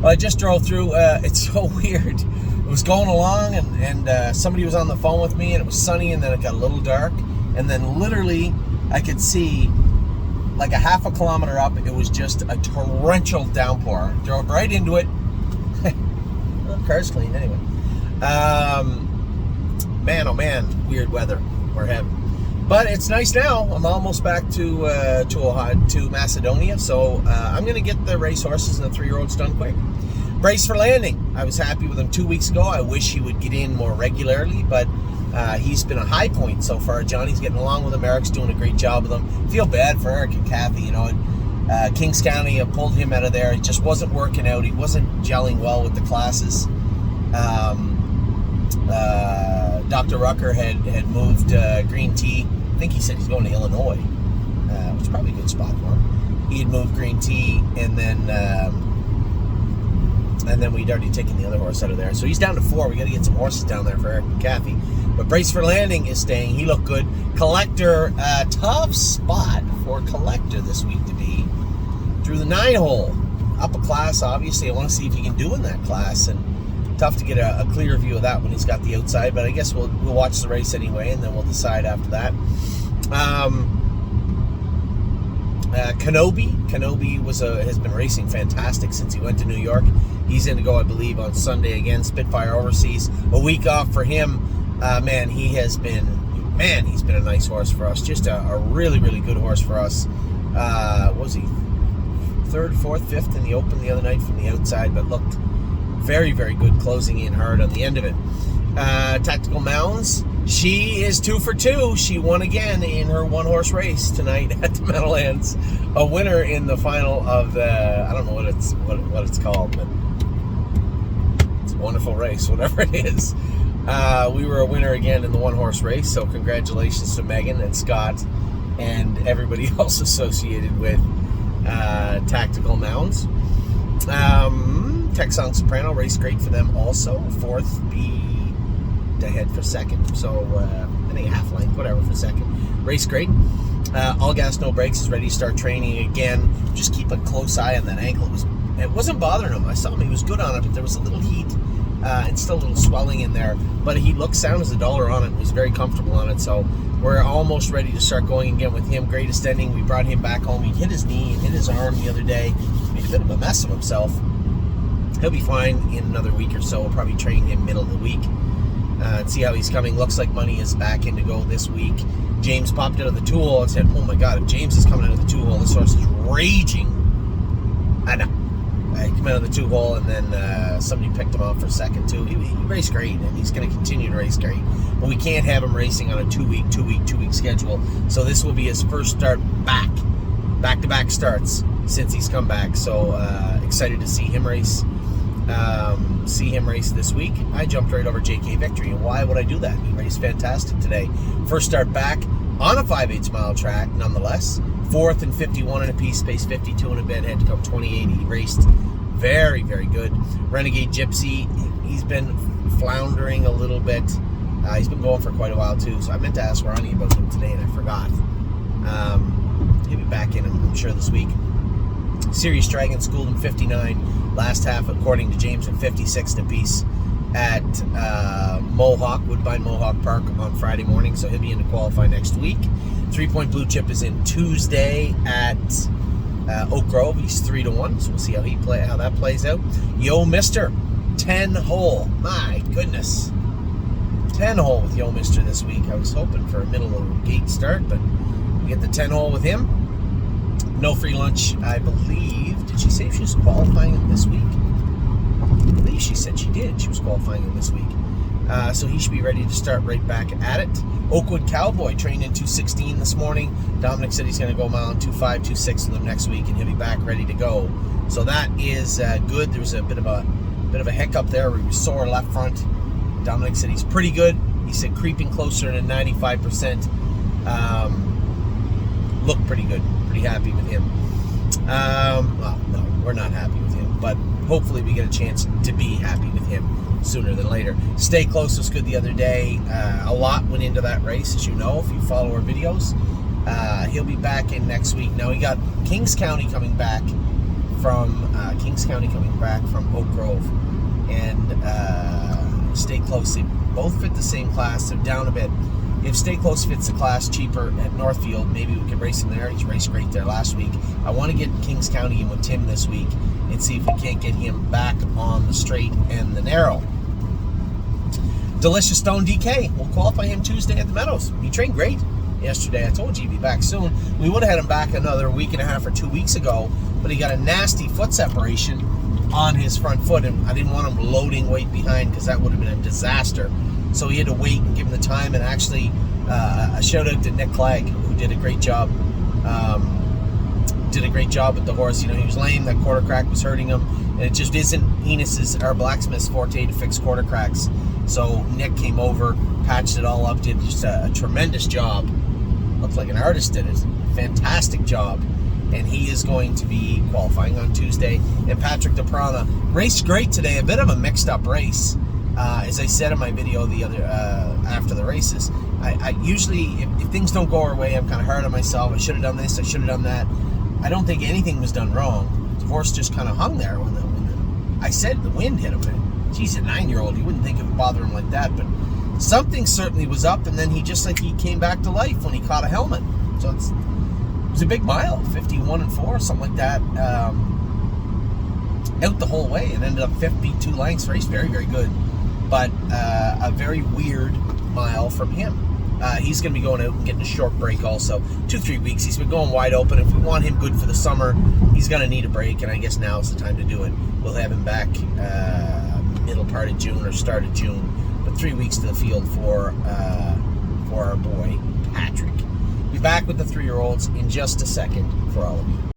Well, I just drove through. It's so weird. It was going along, and somebody was on the phone with me, and it was sunny, and then it got a little dark, and then literally I could see like a half a kilometer up, it was just a torrential downpour. Drove right into it. Well, the car's clean anyway. Man, oh man, weird weather we're having. But it's nice now. I'm almost back to Ohio, to Macedonia, so I'm going to get the racehorses and the 3-year-olds done quick. Brace for Landing. I was happy with him 2 weeks ago. I wish he would get in more regularly, but he's been a high point so far. Johnny's getting along with him. Eric's doing a great job with him. Feel bad for Eric and Kathy. You know, Kings County pulled him out of there. It just wasn't working out. He wasn't gelling well with the classes. Dr. Rucker had moved Green Tea. I think he said he's going to Illinois, which is probably a good spot for him. He had moved Green Tea, and then we'd already taken the other horse out of there. So he's down to 4. We got to get some horses down there for Eric and Kathy. But Brace for Landing is staying. He looked good. Collector, tough spot for Collector this week to be through the 9-hole. Up a class, obviously. I want to see if he can do in that class, and tough to get a clear view of that when he's got the outside, but I guess we'll watch the race anyway, and then we'll decide after that. Kenobi has been racing fantastic since he went to New York. He's in to go, I believe, on Sunday again. Spitfire Overseas, a week off for him. He's been a nice horse for us. Just a really, really good horse for us. What was he? 3rd, 4th, 5th in the Open the other night from the outside, but looked very, very good, closing in hard on the end of it. Tactical Mounds, she is 2 for 2. She won again in her 1-horse race tonight at the Meadowlands. A winner in the final of the, I don't know what it's called, but it's a wonderful race, whatever it is. We were a winner again in the 1-horse race, so congratulations to Megan and Scott and everybody else associated with Tactical Mounds. Texan Soprano raced great for them also. 4th, beat ahead for 2nd. So, I think a half length, whatever, for 2nd. Raced great. All Gas No Brakes is ready to start training again. Just keep a close eye on that ankle. It wasn't bothering him. I saw him. He was good on it, but there was a little heat and still a little swelling in there. But he looked sound as a dollar on it. Was very comfortable on it. So we're almost ready to start going again with him. Greatest ending. We brought him back home. He hit his knee and hit his arm the other day. Made a bit of a mess of himself. He'll be fine in another week or so. We'll probably train him middle of the week and see how he's coming. Looks like Money is back in to go this week. James popped out of the 2-hole and said, oh my God, if James is coming out of the 2-hole, this horse is raging. I know. He came out of the 2-hole, and then somebody picked him off for 2nd too. He raced great, and he's going to continue to race great. But we can't have him racing on a 2-week schedule. So this will be his first start back-to-back starts since he's come back. So excited to see him race. This week. I jumped right over JK Victory, and why would I do that? He raced fantastic today. First start back on a 5/8 mile track, nonetheless. 4th and 51 in a piece, pace 52 in a bed, had to come 28. He raced very, very good. Renegade Gypsy, he's been floundering a little bit. He's been going for quite a while too, so I meant to ask Ronnie about him today, and I forgot. He'll be back in, I'm sure, this week. Serious Dragon schooled him 59 last half, according to James, at 56 apiece at Woodbine Mohawk Park on Friday morning, so he'll be in to qualify next week. 3-Point Blue Chip is in Tuesday at Oak Grove. He's 3-1, so we'll see how that plays out. Yo Mister, 10-hole. My goodness, 10-hole with Yo Mister this week. I was hoping for a middle of the gate start, but we get the 10-hole with him. No free lunch, I believe. Did she say she was qualifying him this week? I believe she said she did. She was qualifying him this week. So he should be ready to start right back at it. Oakwood Cowboy trained in 2:16 this morning. Dominic said he's going to go mile in 2:5, 2:6 with him next week, and he'll be back ready to go. So that is good. There was a bit of a hiccup there where he was sore left front. Dominic said he's pretty good. He said creeping closer to 95%. Looked pretty good. Pretty happy with him. Well, no, we're not happy with him, but hopefully we get a chance to be happy with him sooner than later. Stay Close was good the other day. A lot went into that race, as you know, if you follow our videos. He'll be back in next week. Now, we got Kings County coming back from Kings County coming back from Oak Grove. And Stay Close, they both fit the same class. They're down a bit. If Stay Close fits the class cheaper at Northfield, maybe we could race him there. He's raced great there last week. I want to get Kings County in with Tim this week and see if we can't get him back on the straight and the narrow. Delicious Stone DK, we'll qualify him Tuesday at the Meadows. He trained great yesterday. I told you he'd be back soon. We would have had him back another week and a half or 2 weeks ago, but he got a nasty foot separation on his front foot, and I didn't want him loading weight behind because that would have been a disaster. So he had to wait and give him the time. And actually, a shout out to Nick Clegg, who did a great job. Did a great job with the horse. You know, he was lame. That quarter crack was hurting him, and it just isn't Enos's, our blacksmith's, forte to fix quarter cracks. So Nick came over, patched it all up, did just a tremendous job. Looked like an artist did it. Fantastic job. And he is going to be qualifying on Tuesday. And Patrick DePrana raced great today. A bit of a mixed up race. As I said in my video the other after the races, I usually, if things don't go our way, I'm kind of hard on myself. I should have done this, I should have done that. I don't think anything was done wrong. The horse just kind of hung there when I said the wind hit him. He's a 9-year-old. You wouldn't think it would bother him like that, but something certainly was up. And then he came back to life when he caught a helmet. So it was a big mile, 51-4, something like that. Out the whole way and ended up 52 lengths race. Very, very good. But a very weird mile from him. He's going to be going out and getting a short break also. 2-3 weeks. He's been going wide open. If we want him good for the summer, he's going to need a break, and I guess now is the time to do it. We'll have him back middle part of June or start of June. But 3 weeks to the field for our boy, Patrick. Be back with the 3-year-olds in just a second for all of you.